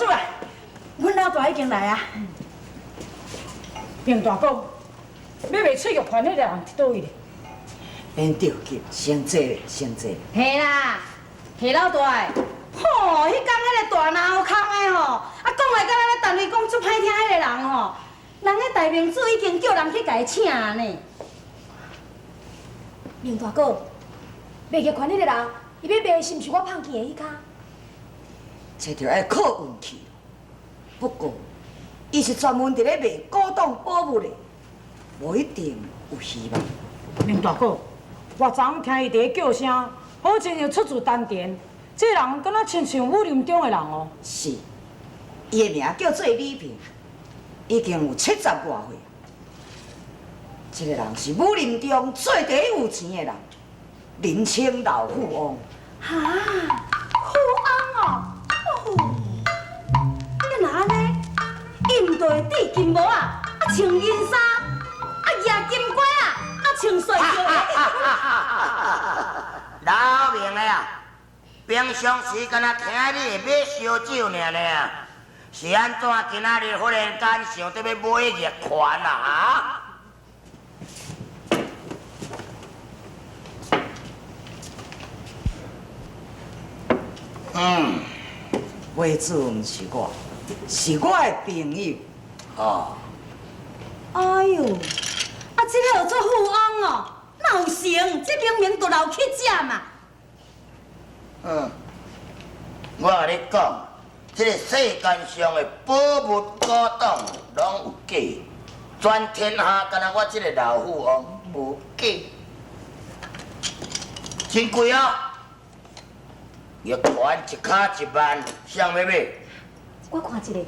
主啊，阮老大已经来啊。平大公，要卖翠玉环迄个人伫倒位咧？免着急，先坐咧，先坐。嘿啦，嘿老大。 吼，迄天迄个大闹空的吼，啊讲话敢若咧单位讲足歹听迄个人吼，人迄大明主已经叫人去甲伊请呢。明大哥，卖玉环迄个人，伊要卖是毋是我碰见的迄家？这着爱靠运气。不过，伊是专门伫咧卖古董宝物的，无一定有希望。明大哥，我昨昏听伊伫咧叫声，好像要出自丹田。 这人敢若亲像武林中的人哦。是，伊的名叫做李平，已经有70多岁。这个人是武林中最第一有钱的人，人称老富翁。哈，富翁哦，你若安尼，伊毋就会戴金帽啊，穿银衫，压金瓜啊，穿帅裤。老明的啊！ 平常时敢若听你会买烧酒尔呢，是安怎今仔日忽然间想得要买玉环啊？买主毋是我，是我的朋友。哦，哎呦，啊，这个有做富翁哦，哪有成？这明明就老乞食嘛。 我甲你讲，这个世间上的宝物古董拢有假，全天下敢若我这个老富翁无假，真贵哦！玉环一卡1万，谁要买？我看一个。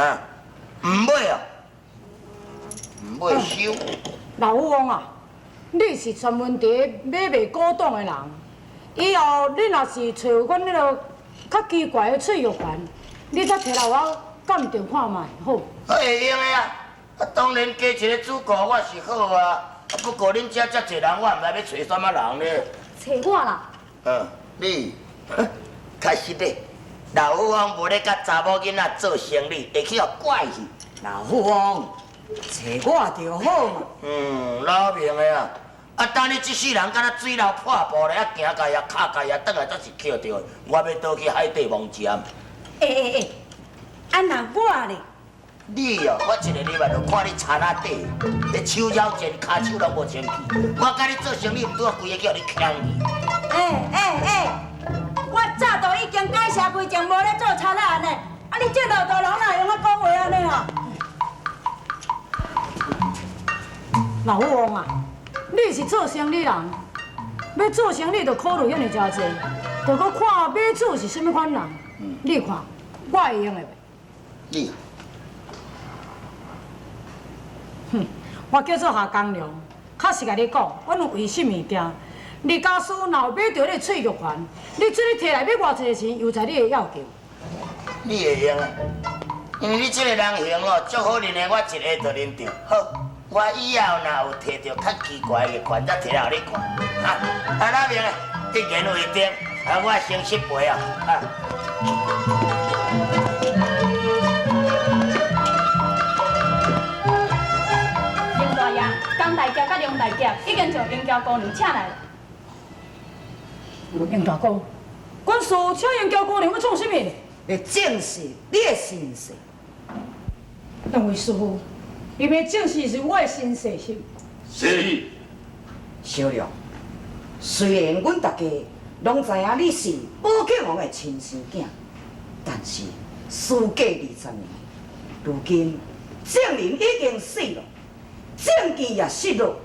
啊，唔买哦。 唔买收。老富翁啊，你是专门伫买卖古董的人，以后你若是找阮迄个较奇怪的翠玉环，你再摕来我鉴定看卖，好？会用的啊！啊，当然加一个主顾我是好啊。不过恁遮遮侪人，我毋知要找什么人呢？找我啦。你，确实嘞，老富翁无咧甲查某囡仔做生意，会去互怪去。老富翁，找我就好嘛。老明的啊！啊，等你这世人敢若水流破布咧，啊行家也卡家也，倒来才是捡着的。我要倒去海底摸尖。啊那我咧？你哦，我一个礼拜就看你田仔底，你手脚贱，骹手拢无清气。我甲你做生意，毋拄啊规个叫你抢去。我早都已经改邪归正，无咧做贼仔安尼。啊，你这老大人哪用啊讲话安尼哦？老富翁啊，你是做生意人，要做生意就考虑遐尼诚济，就搁看买主是什么款人。你看，我会用的袂？你。 我叫做夏江良，确实甲你讲，阮有为什物件？你家属若有买到你翠玉环，你这里摕来要偌济钱，又在你的要求。你会用啊？因为你这个人行哦，足好认的，我一下就认着。好，我以后若有摕到较奇怪的款，再摕来互你看。啊，那边一言为定，啊，我先失陪啊。江大姐甲梁大姐已经将英娇姑娘请来了。杨大哥，阮师请杨娇姑娘要创什么？要证实你的身世。两位师傅，你要证实是我的身世是？是。小亮，虽然阮大家拢知影你是宝庆王的亲生囝，但是事隔20年，如今证人已经死了。 证据也失落，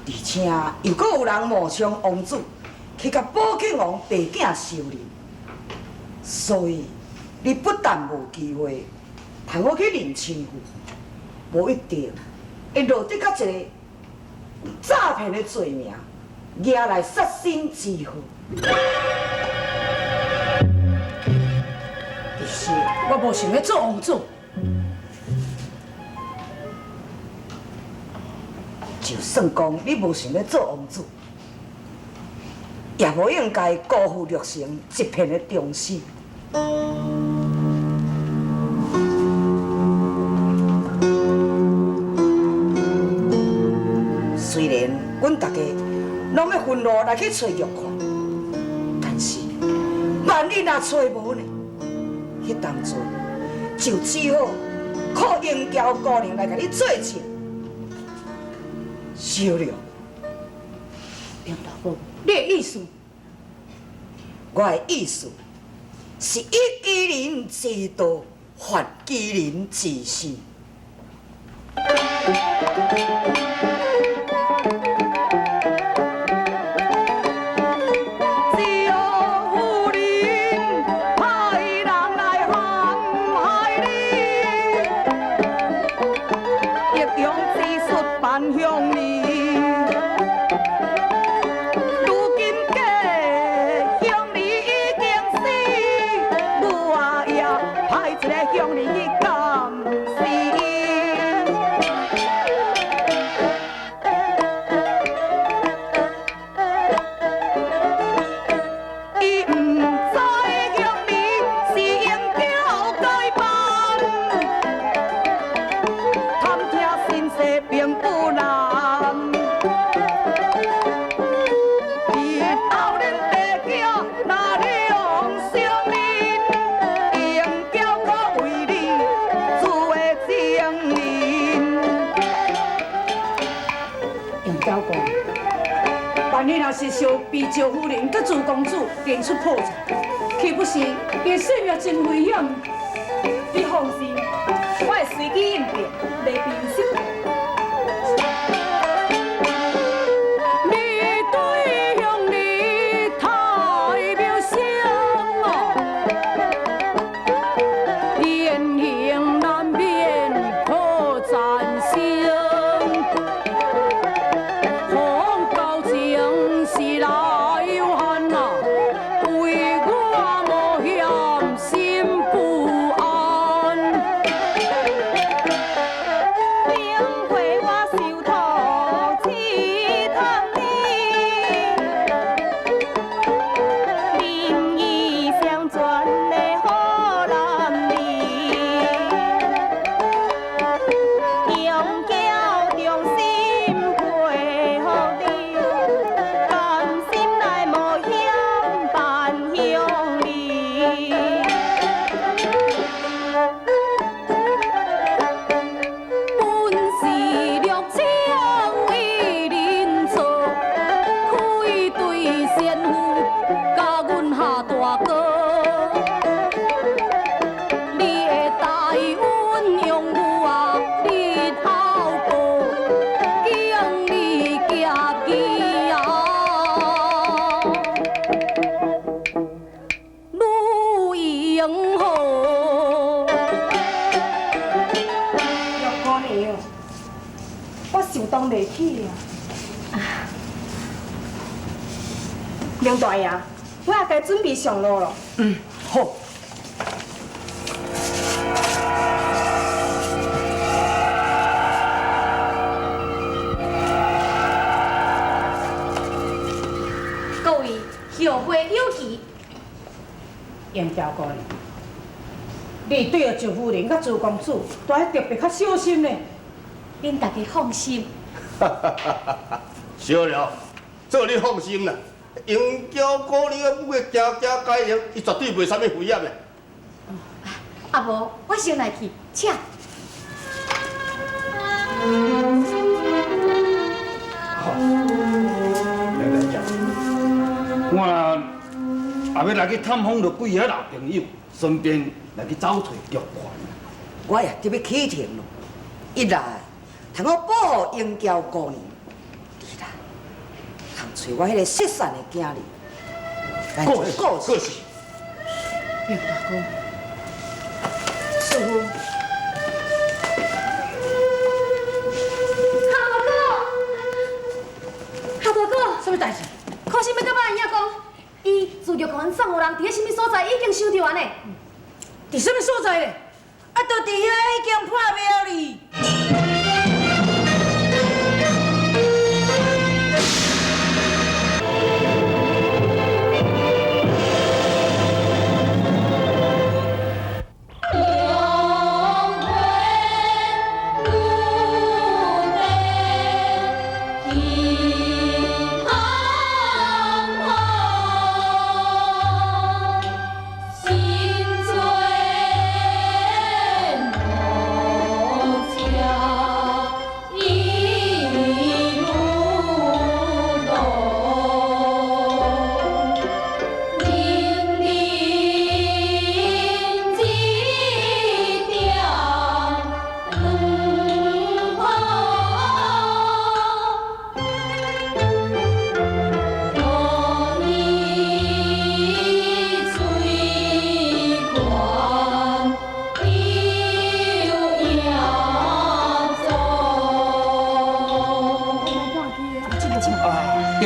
而且又搁有人冒充王子去甲宝庆王爸囝收留，所以你不但无机会通我去认亲父，无一定会落得到一个诈骗的罪名，惹来杀身之祸。但是我无想要做王子。就算讲你无想要做王子，也无应该辜负陆成一片的忠心。虽然阮大家拢要分路来去找玉环，但是万一若找无呢？迄当阵就只好靠英娇姑娘来甲你做证。小了，梁大哥，你的意思？我的意思是以其人之道，还其人之身。万一若是小被赵夫人甲朱公主连出破绽，岂不是伊性命真危险？你放心，我会随机应变，袂变失。当袂起啊！梁大爷，我也该准备上路了。好。各位后会有期。严表哥，你对着赵夫人甲朱公主，都要特别较小心呢。恁大家放心。小了，这你放心啦。英娇姑娘的母的行行改行，伊绝对袂啥物危险的。啊无，我先来去，请。好，来来讲，我也要来去探访着几个老朋友，顺便来去找找玉环。我也特别启程咯，一来通我保护英娇姑娘，二来通找我迄个失散的囝儿来做故事。杨大哥，师傅。大哥，什么代志？可是要甲爸兄讲，伊自玉环送有人伫咧什么所在已经收着完嘞。伫什么所在咧？啊，就伫遐已经破庙里。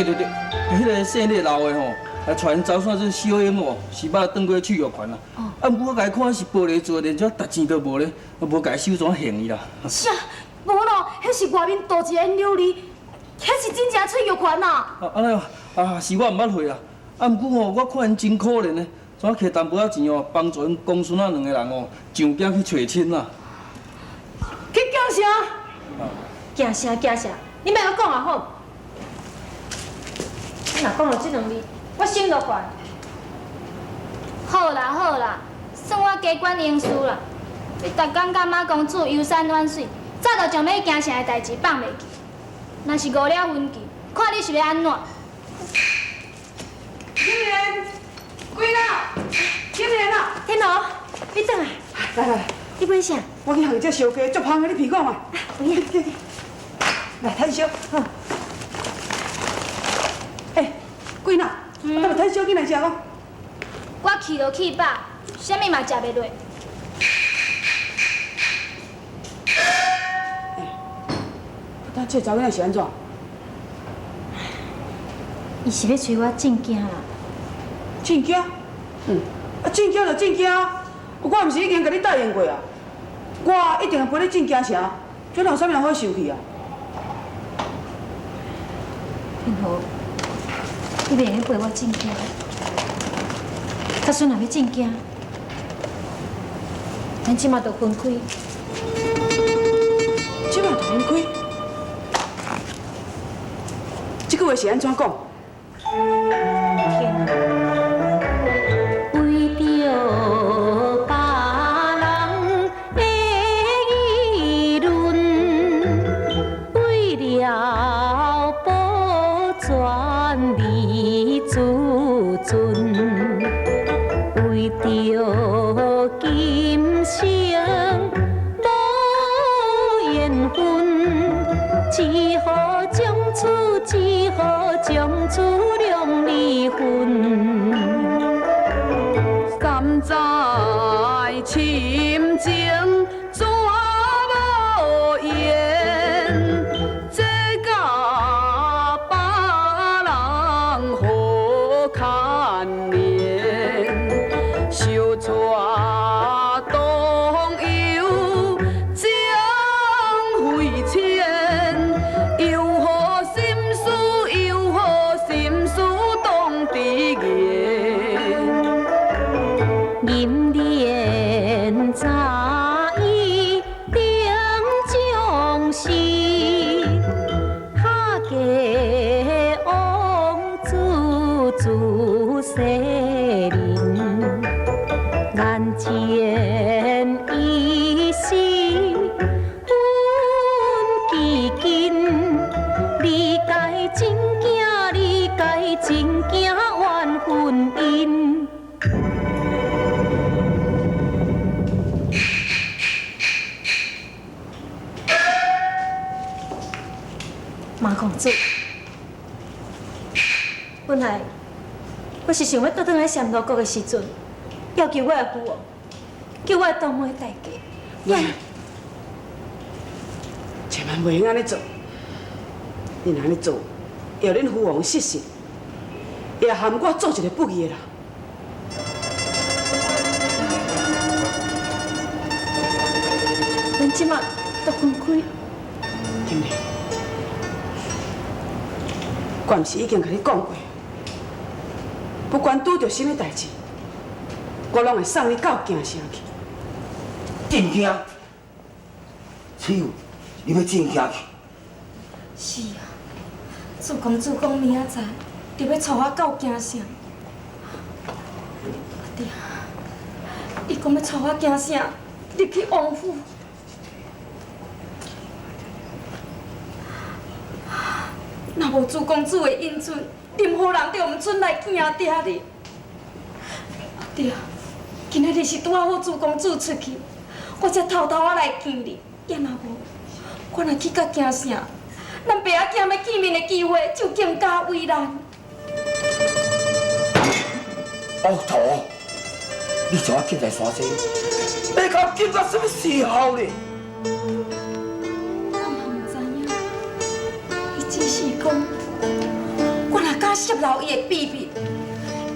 对，迄个姓李老的吼，来带因走线这小英哦，是捌转过去药权啦。啊，不过甲伊看是玻璃做，连只值钱都无咧，无甲伊收怎行伊啦？啥？无咯，迄是外面多一个琉璃，迄是真正出药权呐。安尼是我毋捌会啦。啊，不过吼，我看因真可怜呢，怎摕淡薄仔钱哦，帮助因公孙仔两个人哦，上京去找亲啦。去叫啥？惊啥？你莫甲讲啊好。你若讲到这两字，我心都烦。好啦，算我加管闲事啦。你逐工甲马公主游山玩水，早就将要惊啥的代志放袂记。若是误了分期，看你是要安怎？金莲，贵啦，金莲啊！天罗，你转来，来，你买啥？我去行这烧鸡，足香的，你鼻讲嘛。有影。来，摊烧。贵啦，我等下摊烧进来食咯。我气就气饱，啥物嘛食袂落。咱这查某囝是安怎？伊是要催我进京啦。进京？进京就进京，我毋是已经甲你答应过啊？我一定会陪你进京城，这哪有啥物人好生气啊？天豪，你袂用陪我进京。假使若要进京，咱即马就分开。即马就分开？这句话是安怎讲？为着别人的议论，为了保全你自尊，为着今生无缘分，只好将此两离婚。甘在深情怎无言？这甲别人好牵连，小娶当有将费钱，又何心思当知言。银莲早已定将死，下家王自世人，眼前已是阮基金，你该真惊怨婚姻。马公主，本来我是想要倒转来闪罗国的时阵，要求我的父王，叫我的当母的代价。千万袂用安尼做，你若安尼做，要恁父王失信，也含我做一个不义的人。咱即马都分开，金莲，我毋是已经甲你讲过，不管拄着什么代志，我拢会送你到京城去。进京？岂有你要进京去？是啊，主公主讲明仔载就要带我到京城。阿弟，伊讲要带我京城入去王府。若无主公主的引准，任何人都毋准来见爹哩。阿弟，今仔日是拄好主公主出去，我才偷偷来见你。也若无，我若去到京城，咱爸仔囝要见面的机会就更加为难。恶徒，你将我紧来山西，要甲我紧到什么时候呢？我嘛毋知影，伊只是讲，我泄露伊的秘密，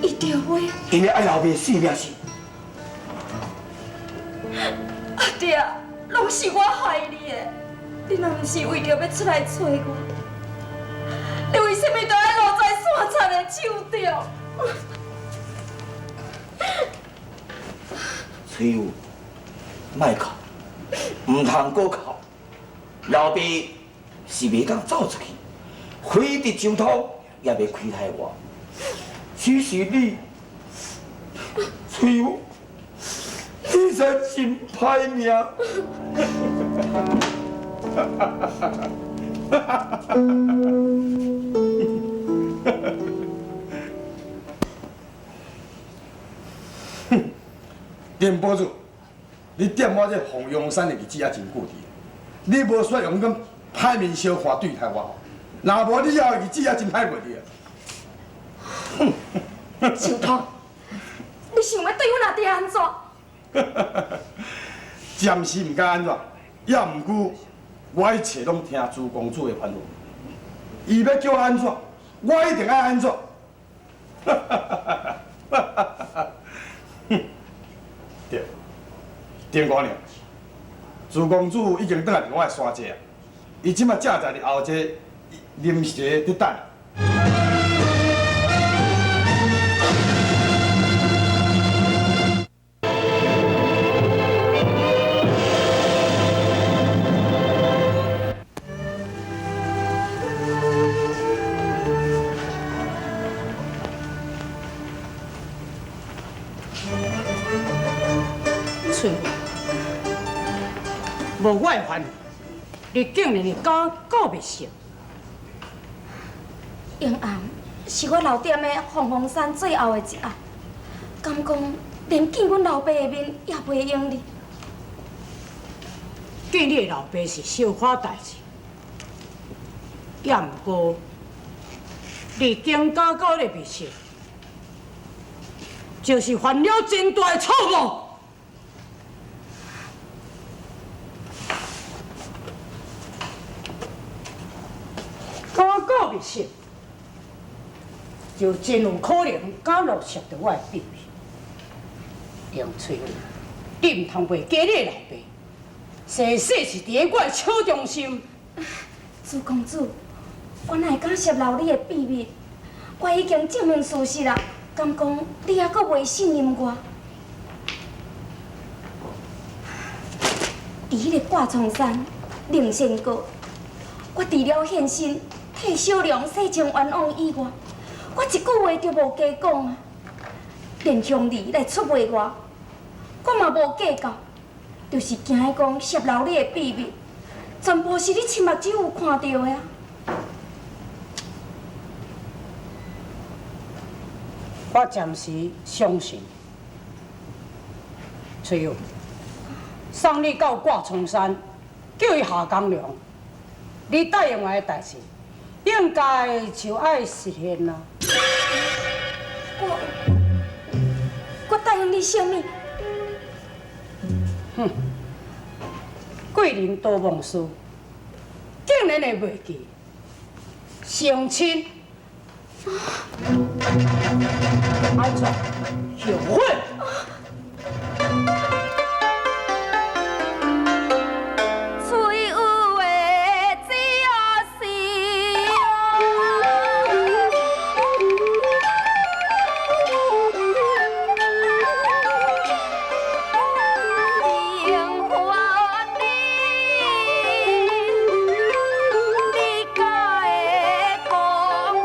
伊就会。因为爱老爸性命是。阿爹，拢是我害你的，你若不是为着要出来找我，你为什么就爱落在山贼的手中？崔有，莫哭，唔通搁哭。老爸是袂当走出去，飞得上土也袂亏待我。只是你，崔有，你才真歹命。田堡主，你点我这凤阳山的日子也真固定，你无说用咁歹面相看对待我，若无你以后的日子也真歹过去啊！小偷，你想要对我阿爹安怎？暂时唔敢安怎，也毋过我一切拢听朱公主的吩咐，伊要叫我安怎，我一定爱安怎。对，丁姑娘，朱公主已经倒来伫我的山界啊，伊即马正在伫后街临时伫等。无我会烦你竟然会讲袂熟。永安是我老店的凤凰山最后的一案，敢讲连见阮老爸的面也袂用你？见你的老爸是小可代志，也毋过你经家高的秘书，就是犯了真大的错误。秘书就真有可能敢落实到我的秘密。杨翠花，你唔通袂记你的老爸，生死是伫我的手中心。朱公主，我哪会敢泄露你的秘密？我已经证明事实啦，敢讲你还阁袂信任我？伫迄个挂床山灵仙阁，我除了献身替小良洗净冤枉以外，我一句话就无加讲啊！连乡里来出卖我，我嘛无计较，就是惊伊讲泄露你的秘密，全部是你亲目睭有看到的啊！我暂时相信。崔友，送你到挂冲山，叫伊下工量，你答应我的代志，应该就爱实现啦。我答应你什么？哼，桂林多梦书，竟然会袂记相亲，安怎后悔？最有的只有是樱花的你家的公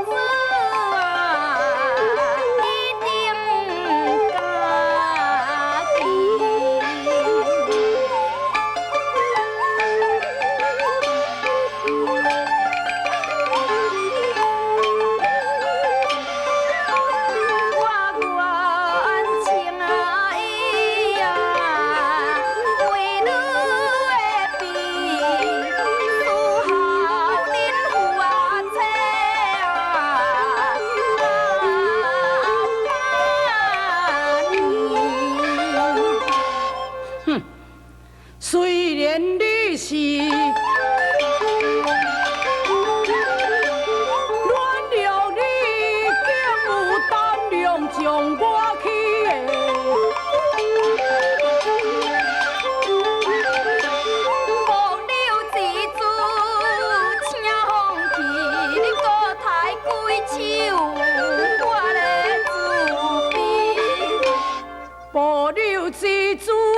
子啊，一定留之主。